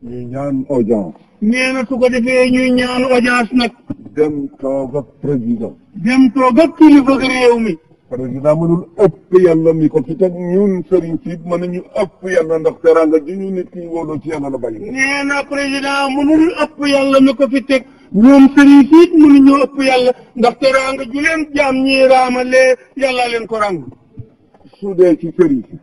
ñu ñaan audience. nee na su ko defee ñuy ñaan audience nag. dem toog ak président. dem toog ak kilifa réew mi. président mënul ëpp yàlla mi ko fi teg ñun sëriñ si mënuñu ëpp yàlla ndax teraanga ji ñu nit ñi wóoloo ci yàlla la bàyyi. nee na président mënul ëpp yàlla mi ko fi teg ñoom sëriñ si mënuñoo ëpp yàlla ndax teraanga ju leen jaam ñi raamalee yàlla leen ko ràng. su dee ci sëriñ si.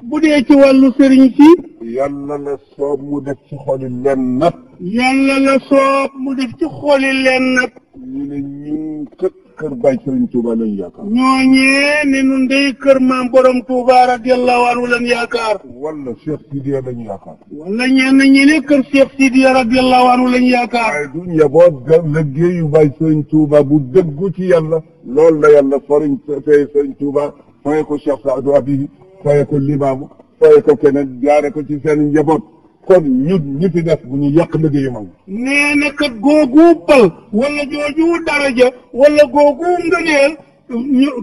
bu dee ci wàllu sëriñ si. yàlla la soob mu def ci xoli leen nag. yàlla la soob mu def ci xoli leen nag. ñu ne ñun kër Baay Sëriñ Tuuba lañ yaakaar. ñooñee ne nun day kër maam borom Tuuba radiyallahu anhu lañ yaakaar. wala Cheikh Sidiya lañ yaakaar. wala ñenn ñi ne kër Cheikh Sidiya radiyallahu anhu lañ yaakaar. waaye du njaboot ga liggéeyu Baay Sëriñ Tuuba bu dëggu ci yàlla. loolu la yàlla fariñ fay Sëriñ Tuuba faye ko Cheikh Saadu Abihi faye ko Limaamu faye ko keneen jaare ko ci seen njaboot. kon ñi fi def bu ñu yàq liggéeyu mag. nee na kat googu pal wala jooju daraja wala googu ngëneel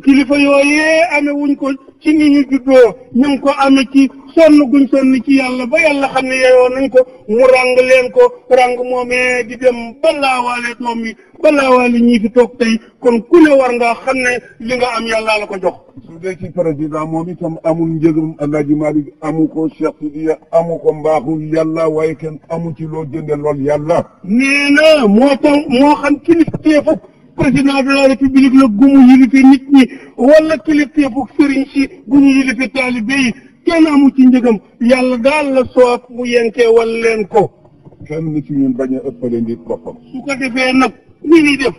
kilifa yooyee amee wuñ ko ci ni ñu juddoo ñu ngi ko amee ci sonn guñ sonn ci yàlla ba yàlla xam ne yeyoo nañ ko mu ràng leen ko ràng moomee di dem ba laawaale doom yi ba laawaale ñii fi toog tey kon ku ne war nga xam ne li nga am yàlla la ko jox. su dee ci président moom itam amul njëgum Alaaji Maalik amu ko Cheikh Sidiya amu ko mbaaxul yàlla waaye kenn amu ci loo jënde lool yàlla. nee na moo tax moo xam kilifteefu président de la république la gu mu yilife nit ñi wala kilifteefu sëriñ si gu ñu yilife taalibe yi kenn amu ci njëgam yàlla daal la soob mu yenkee wal leen ko. kenn ci ñun bañ a ëppale nit boppam. su ko defee nag ni ñuy def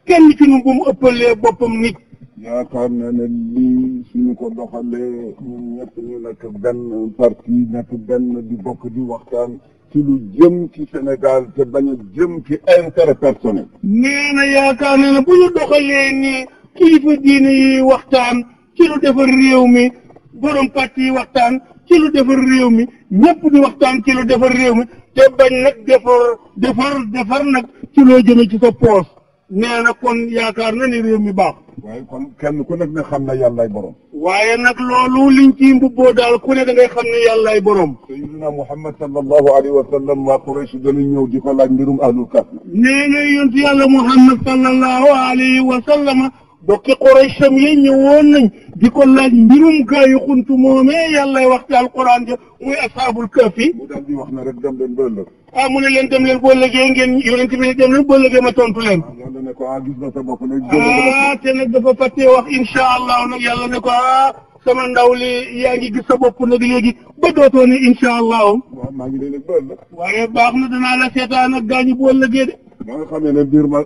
kenn ci ñun bu mu ëppalee boppam nit. yaakaar naa ne lii suñu ko doxalee ñun ñëpp ñu nekk benn parti nekk benn di bokk di waxtaan ci lu jëm ci Sénégal te bañ a jëm ci intérêt personnel. nee na yaakaar na ne bu ñu doxalee ni kilifa diine yi waxtaan ci lu defar réew mi borom parti yi waxtaan ci lu defar réew mi ñëpp di waxtaan ci lu defar réew mi te bañ nag defar nag ci loo jëme ci sa poos nee na kon yaakaar na ni réew mi baax. waaye kon kenn ku nekk ne xam na yàllaay borom. waaye nag loolu liñ ci mbubboo daal ku ne da ngay xam ne yàllaay borom. sayyidina Muhammad sallallahu alayhi wa sallam waa Quraysh dañu ñëw di ko laaj mbirum ahlul kahf. nee na yonent yàlla Muhammad sallallahu alayhi wa sallam bokki Quraysham yi ñëwoon nañ di ko laaj mbirum gaayu xuntu moomee yàllay wax ci alquran ja muy ashaabul kahfi. mu daal di wax na rek dem leen ba ëllëg. mu ne leen dem leen boo lëgee ngeen yonent bi dem leen boo lëgee ma tontu leen. yàlla ne ko gis na sa bopp ne. te nag dafa fàttee wax incha allah nag yàlla ne ko sama ndaw li yaa ngi gis sa bopp nag léegi ba dootoo ne incha allah. waaw maa ngi leen ba ëllëg. waaye baax na danaa la seetaan ak gaañu boo lëgee de. ba nga xamee ne mbir ma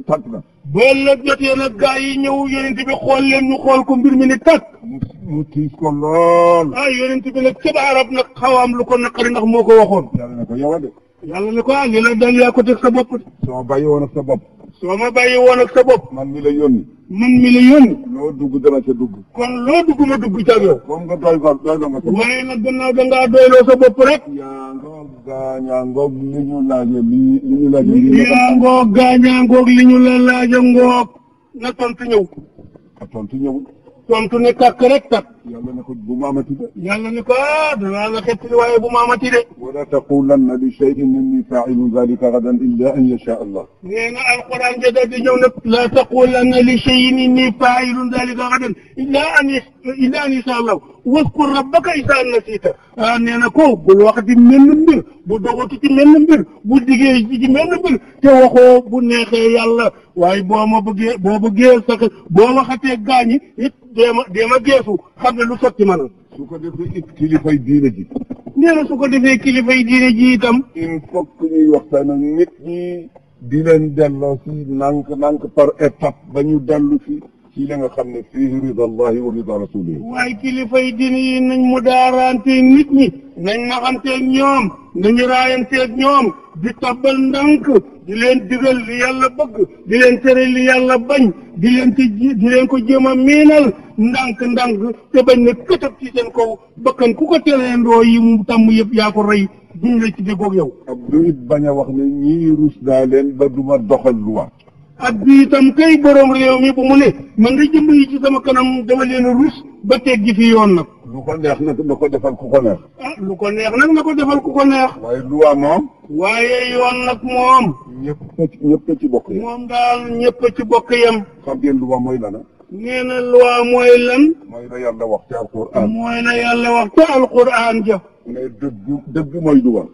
tàkk na. ba ëllëg jotee nag gaa yi ñëw yonent bi xool leen ñu xool ko mbir mi ne tàkk. mu tiis ko lool. yonent bi nag ca arab nag xaw am lu ko naqari ndax moo ko waxoon. yàlla ne ko yow a de. yàlla ne ko li la dal yaa ko teg sa bopp de. soo ma bàyyi woon ak sa bopp. soo ma bàyyi woon ak sa bopp. man mi la yónni. loo dugg dana ca dugg. kon loo dugg ma dugg ca yow. comme nga doy ko doy na nga sa bopp. waaye nag gannaaw dangaa doyloo sa bopp rek. ñaangoog gaañaangoog li ñu laaje li ñu laaje. ñaangoog gaañaangoog li ñu la laaje ngoog. na tontu ñëw. a tontu ñëw. tontu ne takk rek takk. yàlla ne ko bu ma amati de. yàlla ne ko danaa la xettali waaye bu ma amati de. wala taqulanna li shay'in inni fa'ilun dhalika ghadan illa an yasha Allah. nee na alquran ja daal di ñëw nag. la taqulanna li shay'in inni fa'ilun dhalika ghadan illa an yasha Allah. waskur rabbaka idha nasita. nee na ko bul wax di menn mbir bu dogatu ci menn mbir bu diggee ci menn mbir te waxoo bu neexee yàlla waaye boo bëggee sax boo waxatee gaañi it deema geesu xam ne lu sotti ma na. su ko defee it kilifay diine ji. nee na su ko defee kilifay diine ji itam. il faut que ñuy waxtaan ak nit ñi di leen delloo si nànk par étape ba ñu dellu si ci la nga xam ne fii rida allahi wa rida rasulihi. waaye kilifay diine yi nañ mu daaranteeg nit ñi nañ naxanteeg ñoom nañu raayanteeg ñoom di tabbal ndànk di leen digal li yàlla bëgg di leen tere li yàlla bañ di leen ko jéem a miinal ndànk te bañ ne këtëb ci seen kaw bakkan ku ko tereendoo yi mu tàmm yëpp yaa ko rey duñ la ci déggoog yow. ab du it bañ a wax ne ñii rus naa leen ba duma doxal loi. ak bi itam kay borom réew mi bu mu ne man nga jëmb yi ci sama kanam dama leen rus ba teg gi fi yoon nag. lu ko neex nag na ko defal ku ko neex. ah lu ko neex nag na ko defal ku ko neex. waaye loi moom. waaye yoon nag moom. ñëpp ci bokk yem. moom daal ñëpp ci bokk yem. xam ngeen loi mooy lan. nee na loi mooy lan. mooy la yàlla wax ci alquran. mooy la yàlla wax ci alquran ja. ne dëgg mooy loi.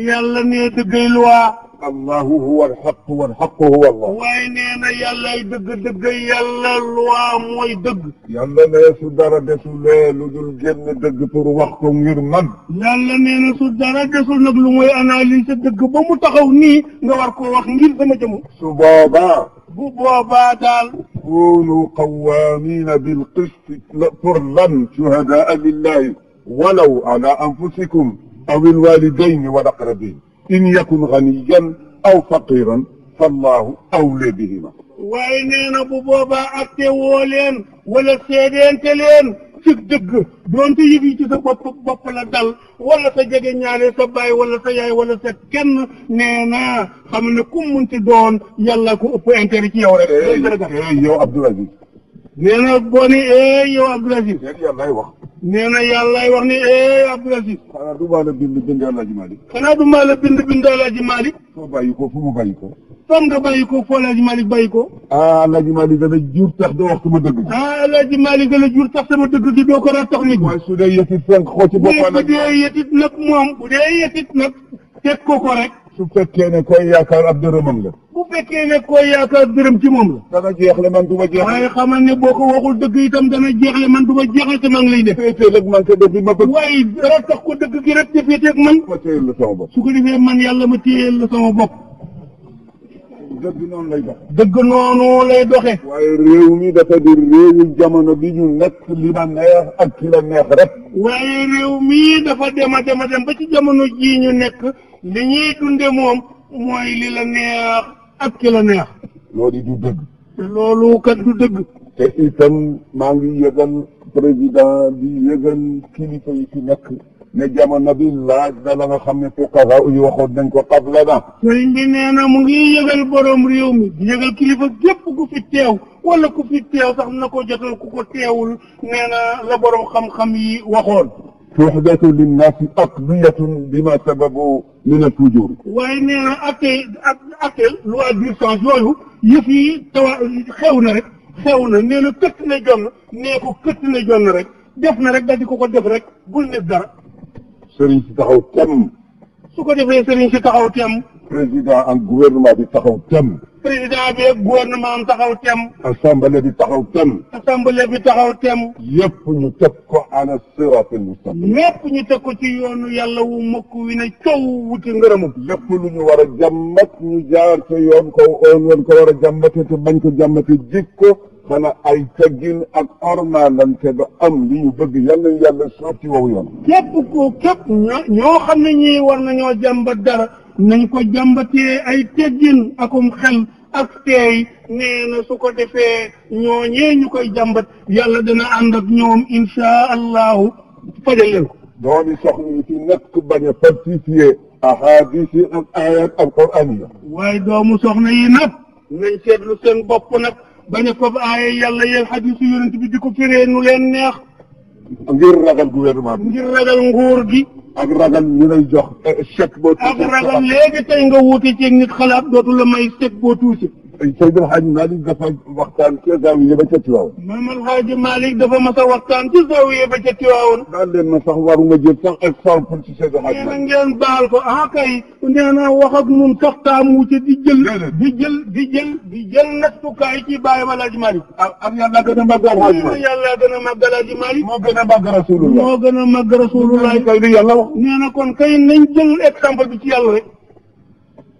yàlla ne dëggay loi. allahu huwa alxaq walxaqu huwa allah. waaye nee na yàllay dëgg yàlla loi mooy dëgg. yàlla ne su dara desulee lu dul génn dëgg pour wax ko ngir man. yàlla nee na su dara desul nag lu mooy analyser dëgg ba mu taxaw nii nga war koo wax ngir sama jëmu. su boobaa. bu boobaa daal. kunu qawwamina bilqist pour lan shuhadaa lillahi walaw ala anfusikum aw alwalidayni wal aqrabin in yakun ganiyan aw faqiran fallahu awla bihima. waaye nee na bu boobaa atte woo leen wala seedeente leen ci dëgg doonte yëf yi ci sa bopp la dal wala sa jege ñaale sa baay wala sa yaay wala sa kenn nee na xam ne ku munti doon yàlla ko ëpp intérêt ci yow rek. yow Abdoul Aziz. nee na boo ni yow Abdoul Aziz. yàllaay wax. nee na yàllaay wax ni Abdoul Aziz. xanaa du maa la bind Alaaji Malick. xanaa du maa la bind Alaaji Malick. foo bàyyi ko fu mu bàyyi ko. fan nga bàyyi ko foo Alaaji Malick bàyyi ko. Alaaji Malick dana jur tax doo wax sama dëgg. Alaaji Malick dana jur tax sama dëgg di doo ko rattax nit. waaye su dee yëtit fenk ko ci boppam bu dee yëtit nag moom bu dee yëtit nag teg ko rek. su fekkee ne koy yaakaar ab dërëmam la. bu fekkee ne koy yaakaar dërëm ci moom la. dana jeexle man du ma jeexle. waaye xamal ne boo ko waxul dëgg itam dana jeexle man du ma jeexle te maa ngi lay def. féetee ak man te def bi ma bëgg. waaye dara tax ko dëgg gi rek te féetee ak man. ma téyel la sama bopp. su ko defee man yàlla ma téyel la sama bopp. dëgg noonu lay dox. dëgg noonu lay doxe. waaye réew mi dafa di réewu jamono bi ñu nekk li ma neex ak ki la neex rek. waaye réew mi dafa dem ba ci jamono jii ñu nekk li ñuy dunde moom mooy li la neex ak ki la neex. loolu du dëgg. te loolu kat du dëgg. te itam maa ngi yëgal président di yëgal kilifa yi ci nekk ne jamono bi laaj na la nga xam ne fuqaha yi waxoon nañ ko qabla na. sëriñ bi nee na mu ngi yëgal borom réew mi di yëgal kilifa gépp ku fi teew wala ku fi teew sax na ko jotal ku ko teewul nee na la borom xam-xam yi waxoon. tuhdatu linnaasi aqdiyatun bima sababu min al-fujur. waaye nee na acte loi d'urgence yooyu yëf yi xew na rek xew na nee na këtt na jonn nee ko këtt na jonn rek def na rek daal di ko def rek bul ne dara. sëriñ si taxaw tem. su ko defee sëriñ si taxaw tem. président ak gouvernement bi taxaw tem. président bi ak gouvernement am taxaw tem. assemblée bi taxaw tem. assemblée bi taxaw tem. yëpp ñu teg ko ala siraatil mustaqim. lépp ñu teg ko ci yoonu yàlla wu mokk wi ne coow wuti ngërëmam. lépp lu ñu war a jàmmat ñu jaar ca yoon ko woon ko war a jàmmate te bañ ko jàmmate jikko xanaa ay teggin ak ormalante ba am li ñu bëgg yàlla soob ci wow yoon. képp ñoo xam ne ñii war nañoo jàmbat dara nañ ko jàmbatee ay teggin akum xel ak teey nee na su ko defee ñooñee ñu koy jàmbat yàlla dana ànd ak ñoom insha allahu fajal leen ko. doomi soxna yi fi nekk bañ a falsifier ahadis yi ak ayat alquraniya. waaye doomu soxna yi nag nañ seetlu seen bopp nag bañ a fab aaya yàlla yéen xadisu yonent bi di ko firee nu leen neex. ngir ragal gouvernement bi. ngir ragal nguur gi. ak ragal ñu lay jox chèque boo tuuti. ak ragal léegi tey nga wuute ci nit xalaat dootu la may chèque boo tuuti. Seydi El Hadji Malick dafa waxtaan ca Zawiya ba ca Tiwaawan. Maam El Hadji Malick dafa mas a waxtaan ci Zawiya ba ca Tiwaawan. daal leen na sax waruma jël sax exemple ci Seydi El Hadji Malick. nee na ngeen baal ko kay nee na wax ak ñun sax taamu ci di jël nattukaay ci bàyyam El Hadji Malick. ak yàlla gën a màgg El Hadji Malick. yàlla gën a màgg El Hadji Malick. moo gën a màgg Rasulullah. moo gën a màgg Rasulullah. kay li yàlla wax. nee na kon kay nañ jël exemple bi ci yàlla rek.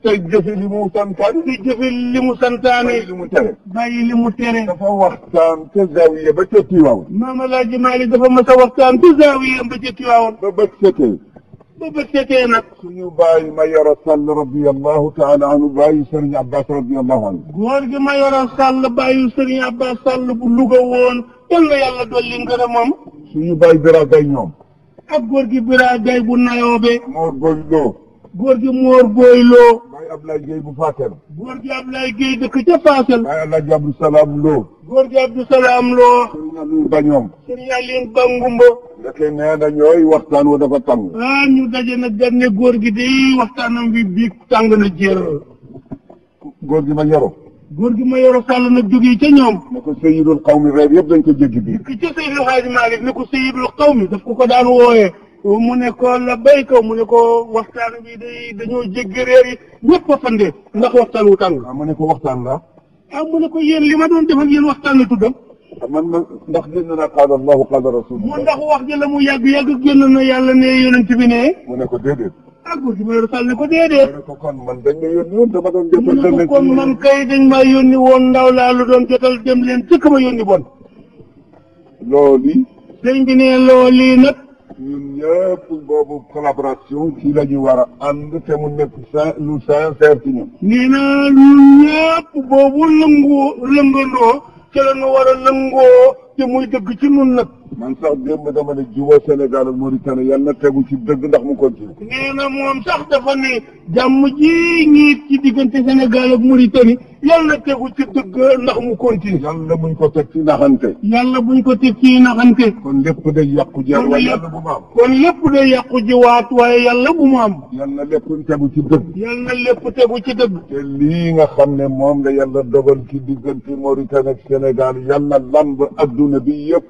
tey jëfe li mu santaane. di jëfe li mu santaane. bàyyi li mu tere. bàyyi li mu tere. dafa waxtaan ca Zawiya ba ca Tiwaawan. Maam El Hadji Malick dafa mas a waxtaan ci Zawiya ba ca Tiwaawan. ba bët setee. ba bët setee nag. suñu bàyyi Mayoro Sall radiyallahu taala anhu bàyyi Serigne Abbas radiyallahu anhu. góor gi Mayoro Sall bàyyi Serigne Abbas Sall bu Louga woon. yal na yàlla dolli ngërëmam. suñu bàyyi Bira Gaye ñoom. ak góor gi Bira Gaye bu Nayoobe. Mor Boy Lo. góor gi Mor Boy Lo. bàyyi Ablaye Gueye bu Fatel. góor gi Ablaye Gueye dëkk ca Fatel. Baye Alaaji Abdou Salaam Lo. góor gi Abdou Salaam Lo. Serigne Aliou Bañoom. Serigne Aliou Bangumba. ndeke nee na ñooy waxtaan wa dafa tàng. ñu daje nag dañ ne góor gi day waxtaanam bi biig tàng na jër. góor gi ma yoro. góor gi ma yoro Sall nag jógee ca ñoom. ne ko Seydul Xawmi reer yëpp dañ ko jéggi biir. ki ca Seydil Hadji Malick ne ko Seydul Xawmi daf ko daan wooyee. mu ne ko la béykat mu ne ko waxtaan bi day dañoo jéggi réer yi ñëpp a fande ndax waxtaan wu tàng. mu ne ko waxtaan la. mu ne ko yéen li ma doon def ak yéen waxtaan la tuddam. man ma ndax génn na qaala Allahu qaala Rasulullah. mu ndax wax ji la mu yàgg génn na yàlla ne yonent bi ne. mu ne ko déedéet. góor gi ma yor sàll ne ko déedéet. mu ne ko kon man dañ ma yónni woon dama doon mu ne ko kon man kay dañ maa yónni woon ndaw laa lu doon jotal dem leen ci ka ma yónni bon. loolu. sëñ bi ne loolu nag. ñun ñëpp boobu collaboration ci la ñu war a ànd te mu nekk lu sincère ci ñun. nee na ñun ñëpp boobu lëngandoo ci la ñu war a lëngoo te muy dëgg ci ñun nag. man sax démb dama ne jubóo Sénégal ak Mauritanie yal na tegu ci dëgg ndax mu continue. nee na moom sax dafa ne jàmm ji ñiit ci diggante Sénégal ak Mauritanie yal na tegu ci dëgg ndax mu continue. yàlla buñ ko teg ci naxante. yàlla buñ ko teg ci naxante. kon lépp day yàqu ji waaye yàlla bu mu am. kon lépp day yàqu ji waat waaye yàlla bu mu am. yal na lépp tegu ci dëgg. yal na lépp tegu ci dëgg. te lii nga xam ne moom la yàlla dogal ci diggante Mauritanie ak Sénégal yal na lamb adduna bi yëpp.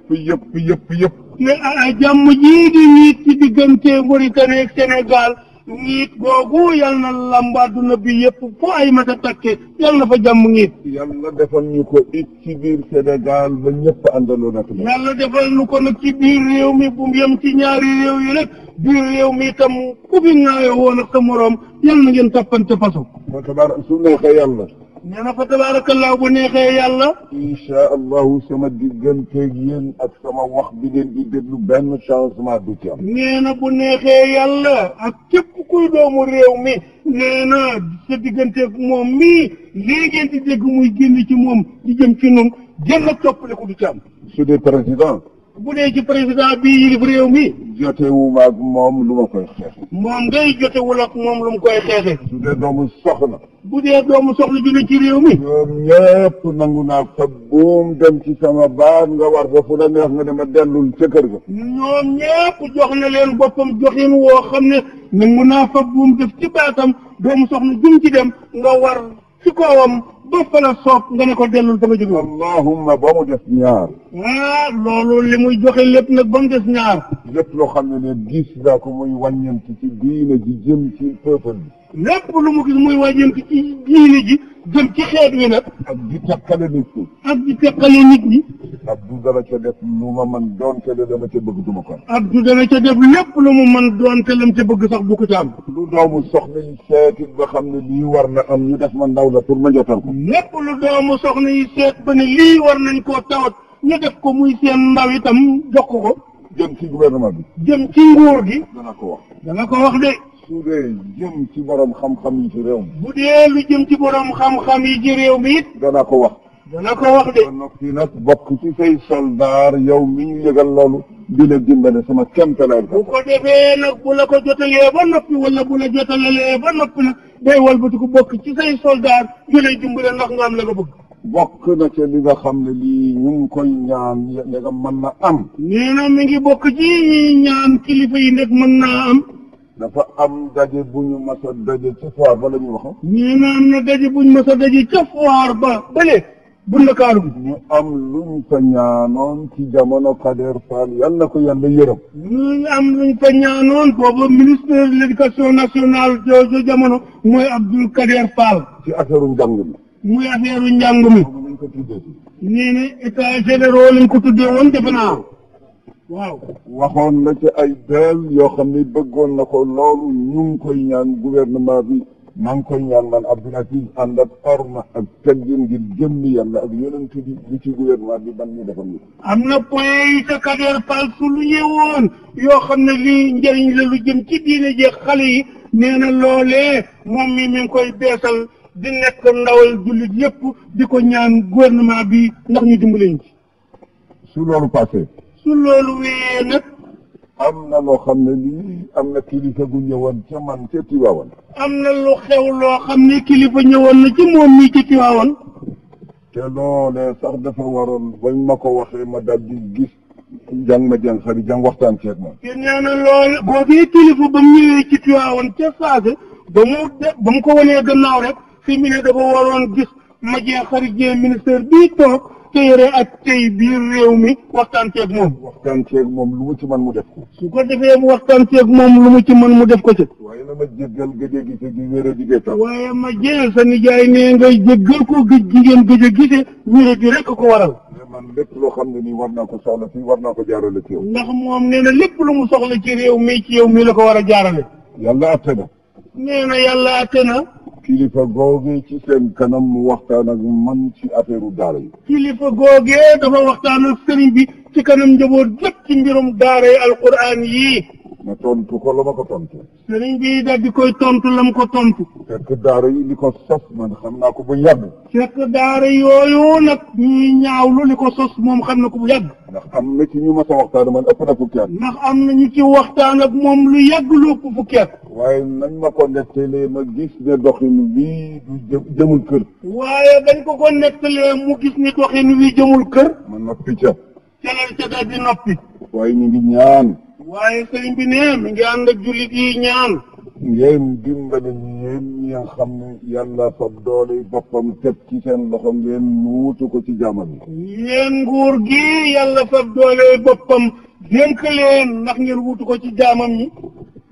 jàmm jii di ñiit ci diggante Mauritanie ak Sénégal ñiit googu yal na lamb adduna bi yëpp foo ay mata takke yal na fa jàmm ñiit. yàlla defal ñu ko it ci biir Sénégal ba ñëpp àndaloon ak. yàlla defal ñu ko nag ci biir réew mi bu mu yem ci ñaari réew yi rek biir réew mi itam ku fi ŋaayoo woon ak sa moroom yal na ngeen toppante façon. moo tabaar su neexee yàlla. nee na fa tabaarakallaa bu neexee yàlla. incha allahu sama digganteeg yéen ak sama wax bi ngeen di déglu benn changement du ci am. nee na bu neexee yàlla ak képp kuy doomu réew mi nee na sa digganteeg moom mii lii ngeen di dégg muy génn ci moom di jëm ci ñun jënd ak toppaleku du ci am. su dee président. bu dee ci président bii yilif réew mi. jotewuma ak moom lu ma koy xeexe. moom ngay jotewul ak moom lu mu koy xeexe. su dee doomu soxna. bu dee doomu soxla bi ne ci réew mi. ñoom ñëpp nangu naa fa buum dem ci sama baat nga war ba fu la neex nga dema dellul ca kër ga. ñoom ñëpp jox na leen boppam joxin woo xam ne nangu naa fa buum def ci baatam doomu soxna jum ci dem nga war ci kawam ba fa la soob nga ne ko dellul fa nga jóge. allahumma ba mu des ñaar. loolu li muy joxe lépp nag ba mu des ñaar. lépp loo xam ne gis naa ko muy wàññeent ci diine ji jëm ci peuple bi. lépp lu mu gis muy wàññeent ci diine ji jëm ci xeet wi nag. ak di teqale nit ñi. ak di teqale nit ñi. Abdou dana ca def lu ma man doonte le dama ca bëgg duma ko. Abdou dana ca def lépp lu mu man doonte lam ca bëgg sax bu ko ca am. lu doomu soxna yi seetit ba xam ne lii war na am ñu def ma ndaw la pour ma jotal ko. lépp lu doomu soxna yi seet ba ne lii war nañ koo tawat ñu def ko muy seen ndaw itam jox ko. jëm ci gouvernement bi. jëm ci nguur gi. dana ko wax. dana ko wax de. su dee jëm ci borom xam-xam yi ci réew mi. bu dee lu jëm ci borom xam-xam yi ci réew mi it. dana ko wax. dana ko wax de. ba noppi nag bokk ci say soldaar yow mi ñu yëgal loolu di la dimbale sama kéemtalaay. bu ko defee nag bu la ko jotalee ba noppi wala bu la jotalalee ba noppi nag day walbati ko bokk ci say soldaar yu lay dimbale ndax nga am la nga bëgg. bokk na ca li nga xam ne lii ñu ngi koy ñaan nga mën na am. nee na mi ngi bokk ci ñi ñaan kilifa yi nekk mën naa am. dafa am daje bu ñu mas a daje ci foire ba la ñuy wax. nee na am na daje bu ñu mas a daje ca foire ba bële bu Ndakaaru bi. ñu am luñ fa ñaanoon ci jamono Kader Fall yal na ko yàlla yërëm. ñu am luñ fa ñaanoon boobu ministre de l'éducation nationale jooju jamono mooy Abdoul Kader Fall. ci affaire njàng mi. muy affaire njàng mi. nañ ko tuddee. nee na état généraux lañ ko tuddee woon defe naa. waaw. waxoon na ci ay beel yoo xam ne bëggoon na ko loolu ñu ngi koy ñaan gouvernement bi maa ngi koy ñaan man Abdoul Aziz ànd ak orma ak teggin ngir jëmmi yàlla ak yonent bi li ci gouvernement bi ban ñu defal ñu. am na point yu ca Kader Fall su lu ñëwoon yoo xam ne lii njëriñ la lu jëm ci diine jeex xale yi nee na loolee moom mi ngi koy beesal di nekk ndawal jullit yépp di ko ñaan gouvernement bi ndax ñu dimbali ñu ci. su loolu passé. su loolu wéyee nag. am na loo xam ne lii am na kilifa gu ñëwoon ca man ca Tiwaawan. am na lu xew loo xam ne kilifa ñëwoon na ci moom mii ci Tiwaawan. te loolee sax dafa waroon bañ ma ko waxee ma dal di gis jàng ma jàng xarit jàng waxtaan ceeg moom. te nee na loolu boobee kilifa ba mu ñëwee ci Tiwaawan ca saase ba mu ko wanee gannaaw rek fi mu ne dafa waroon gis ma jàng xarit jee ministère bii toog te yore ak tey biir réew mi waxtaan ceeg moom. waxtaan ceeg moom lu mu ci mën mu def ko. su ko defee mu waxtaan ceeg moom lu mu ci mën mu def ko ci. waaye na ma jéggal gëj a gise gi wér a digee tax. waaye ma jël sa nijaay ne ngay jéggal ko gëj jigéen gëj a gise wér gi rek ko waral. mais man lépp loo xam ne nii war naa ko soxla fii war naa ko jaarale ci yow. ndax moom nee na lépp lu mu soxla ci réew mi ci yow mi la ko war a jaarale. yàlla atte na. nee na yàlla atte na. kilifa googu ci seen kanam mu waxtaan ak man ci affaire daara yi. kilifa googee dafa waxtaan ak sëriñ bi ci kanam njaboot gépp ci mbirum daara yi alquran yii. ma tontu ko la ma ko tontu. sëriñ bi daal di koy tontu lam ko tontu. fekk daara yi li ko sos man xam naa ko bu yàgg. fekk daara yooyu nag ñuy ñaawlu li ko sos moom xam na ko bu yàgg. ndax am na ci ñu ma sa waxtaan man ëpp na fukki at. ndax am na ñu ci waxtaan ak moom lu yàgg lu ëpp fukki at. waaye nañ ma ko nettalee ma gis ne doxin bii du jëmul kër. waaye bañ ko nettalee mu gis ni doxin wi jëmul kër. ma noppi ca. ca daal di noppi. waaye ñu ngi ñaan. waaye sëriñ bi ne mi ngi ànd ak jullit yi ñaan. ngeen dimbale yéen ñi nga xam ne yàlla fa doole boppam teg ci seen loxo ngeen wuutu ko ci jaamam yi. yéen nguur gi yàlla fa doole boppam dénk leen ndax ngeen wuutu ko ci jaamam ñi.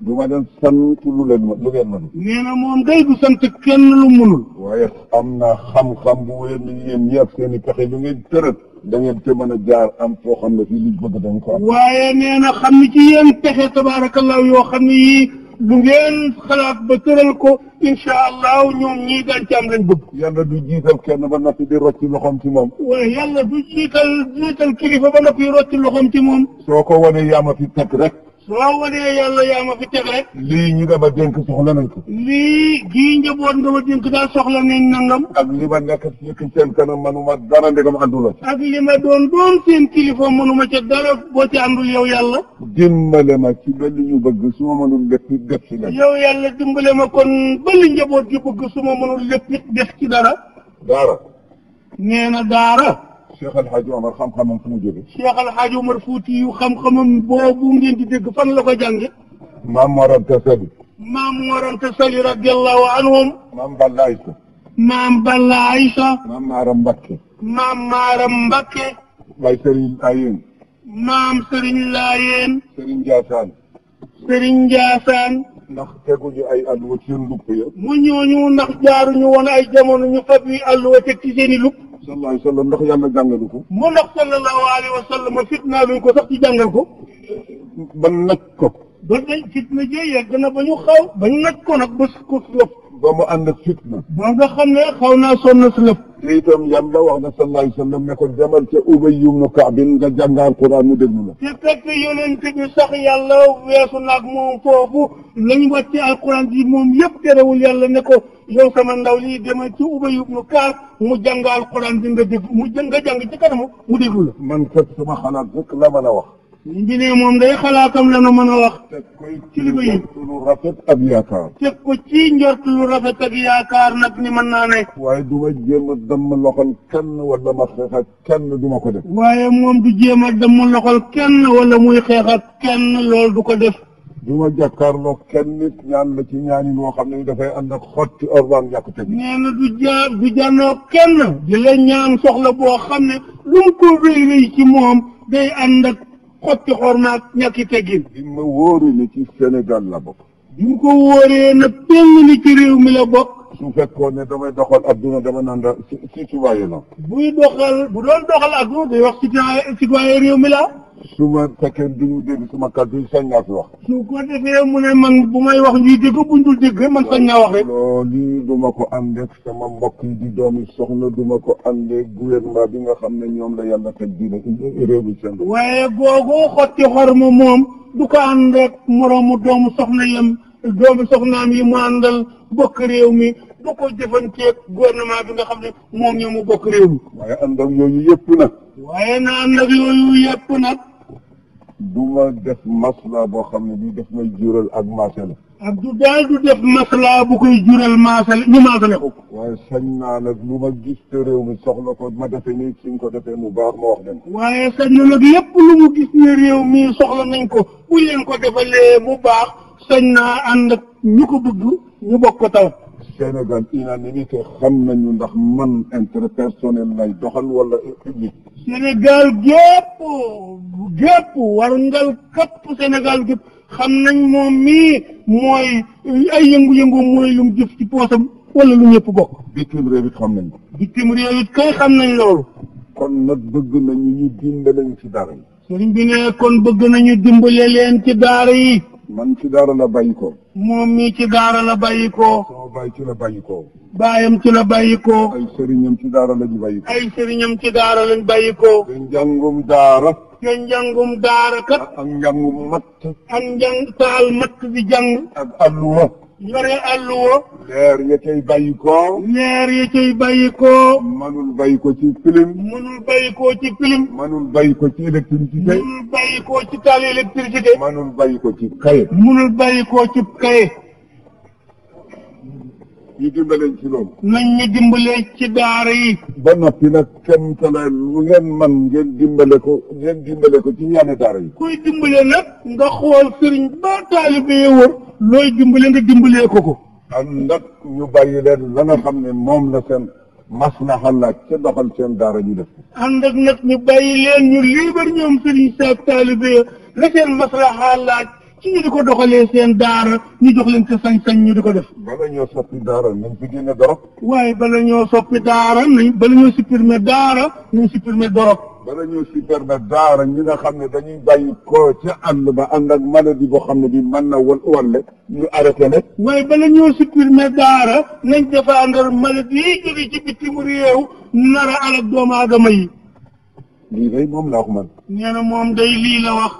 du ma leen sant lu ngeen mën. nee na moom day du sant kenn lu munul. waaye am na xam-xam bu wér ni yéen ñi ak seen i pexe lu ngeen tërët da ngeen te mën a jaar am foo xam ne fii liñ bëgg dañ ko am. waaye nee na xam ni ci yéen pexe tabaarakallahu yoo xam ne yii lu ngeen xalaat ba tëral ko incha allah ñoom ñii daan ci am lañ bëgg. yàlla du jiital kenn ba noppi di rocci loxoom ci moom. waaye yàlla du jiital kilifa ba noppi rocci loxoom ci moom. soo ko wanee yaa ma fi teg rek. soo wanee yàlla yaa ma fi teg rek. lii ñi nga ma dénk soxla nañ ko. lii gii njaboot nga ma dénk daal soxla nañ nangam. ak li ma nekk ci seen kanam manuma dara ndegam àndula ci. ak li ma doon seen kilifa mënuma ca dara boo ci àndul yow yàlla. dimbale ma ci ba li ñu bëgg su ma mënul lépp def ci la. yow yàlla dimbale ma kon ba li njaboot gi bëgg su ma mënul lépp def ci dara. daara. nee na daara. Cheikh El Hadj Omar xam-xamam fu mu jóge. Cheikh El Hadj Omar Fouti yu xam-xamam boobu ngeen di dégg fan la ko jànge. maam Mor Anta Sali. maam Mor Anta Sali radiyallahu anhum. maam Balla Aïssa. maam Balla Aïssa. maam Maaram Mbakke. maam Maaram Mbakke. Baye Serigne Ayeen. maam Serigne Laayeen. Serigne Ndiassane. Serigne Ndiassane. ndax teguñu ay alluwa ci seen lupp ya. mu ñooñu ndax jaaruñu woon ay jamono ñu fab yi alluwa teg ci seen i lupp. sallallahu alayhi wa sallam ndax yàlla jàngalu ko. mu ndax sallallahu alayhi wa sallam fitnaa luñ ko sax ci jàngal ko. ba nag ko. ba day fitna jee yegg na ba ñu xaw ba nag ko nag ba ko lëf. ba mu ànd ak fitna. ba nga xam ne xaw naa sonn si lëf. te itam yàlla wax na sallallahu alayhi wa sallam ne ko demal ca Ubay ibn Ka'b nga jàngal Qur'an mu déglu la. te fekk yonent bi sax yàlla weesu naag moom foofu lañ wàcce alquran bi moom yëpp terewul yàlla ne ko yow sama ndaw lii demal ci Ubay ibn Ka'b mu jàng alquran bi nga dégg nga jàng ci kanamu mu déglu la. man kat sama xalaat rek la mën a wax. bi ne moom day xalaatam la nu mën a wax. teg koy ci lu rafet ak yaakaar. teg ko ci njort lu rafet ak yaakaar nag ni mën naa ne. waaye du ma jéem a damm loxol kenn wala ma xeex ak kenn du ma ko def. waaye moom du jéem a damm loxol kenn wala muy xeex ak kenn loolu du ko def. du ma jàkkaarloo kenn nit ñaan la ci ñaanin woo xam ne dafay ànd ak xotti orban ñàkk teg. nee na du jànnoo kenn di la ñaan soxla boo xam ne lu mu ko rëy rëy ci moom day ànd ak xotti xormaak ñàkki teggin. bi ma wóoree ni ci Sénégal la bokk. bi mu ko wóoree na péng ni ci réew mi la bokk. su fekkoon ne damay doxal adduna dama naan da citoyen la. bu doon doxal adduna day wax citoyen réew mi la. su ma fekkee duñu dégg sama kàddu yi sañ naa fi wax. su ko defee mu ne man bu may wax ñuy dégg buñ dul dégg man sañ naa wax rek. loolu du ma ko àndeek sama mbokk yi di doomi soxna du ma ko àndeek gouvernement bi nga xam ne ñoom la yàlla teg diine réew mi seen. waaye googu xotti xorma moom du ko ànd ak moroomu doomu soxnaam yi mu àndal bokk réew mi du ko jëfanteeg gouvernement bi nga xam ne moom ñoo mu bokk réew mi. waaye ànd ak yooyu yëpp nag. waaye na ànd ak yooyu yëpp nag. du ma def masla boo xam ne bii daf may jural ak maasale. Abdou daal du def masla bu koy jural maasale ñu maasale ko. waaye sañ naa nag lu ma gis te réew mi soxla ko ma defee nii suñ ko defee mu baax ma wax leen ko. waaye sañ na nag lépp lu mu gis ne réew mi soxla nañ ko bu leen ko defalee mu baax sañ naa ànd ak ñu ko bëgg ñu bokk ko taw. Sénégal unanimité xam nañu ndax man intérêt personnel lay doxal wala public. Sénégal gépp warngal kapp Sénégal gépp xam nañ moom mii mooy ay yëngu-yëngu mooy lu mu jëf ci poosam wala lu ñëpp bokk. bitim réew it xam nañ ko. bitim réew it kay xam nañ loolu. kon nag bëgg nañu ñu dimbale ci dara yi. sëriñ bi ne kon bëgg nañu dimbale leen ci daara yi. man ci daara la bàyyi ko. moom mii ci daara la bàyyi ko. sama baay ci la bàyyi ko. baayam ci la bàyyi ko. ay sëriñam ci daara la ñu bàyyi ko. ay sëriñam ci daara lañ bàyyi ko. te njàngum daara. te njàngum daara kat. ak njàngum matt. ak njàng taal matt di jàng. ak alluwa. yore alluwa. leer ya cay bàyyi ko. leer ya cay bàyyi ko. manul bàyyi ko ci film. mënul bàyyi ko ci film. manul bàyyi ko ci électricité. mënul bàyyi ko ci taal électricité. manul bàyyi ko ci kaye. mënul bàyyi ko ci kaye. ñu dimbaleen ci loolu. nañ ñu dimbale ci daara yi. ba noppi nag kenn tala lu ngeen man ngeen dimbale ko ci ñaane daara yi. kuy dimbale nag nga xool sëriñ ba taalibe yi wër looy dimbale nga dimbalee ko. ànd ak ñu bàyyi leen la nga xam ne moom la seen maslaha laaj ca doxal seen daara ñu def. ànd ak nag ñu bàyyi leen ñu liibar ñoom sëriñ sa taalibe yi la seen maslaha laaj ci ñu di ko doxalee seen daara ñu jox leen sa sañ-sañ ñu di ko def. bala ñoo soppi daara nañ fi génne dorog. waaye bala ñoo soppi daara bala ñoo supprimer daara nañ supprimer dorog. bala ñoo supprimer daara ñi nga xam ne dañuy bàyyi ko ca àll ba ànd ak maladie boo xam ne bi mën na walle ñu arrêté ne. waaye bala ñoo supprimer daara nañ défendre maladie yi jóge ci bitim réew nar a alak doomu aadama yi. lii day moom laa wax man. nee na moom day lii la wax.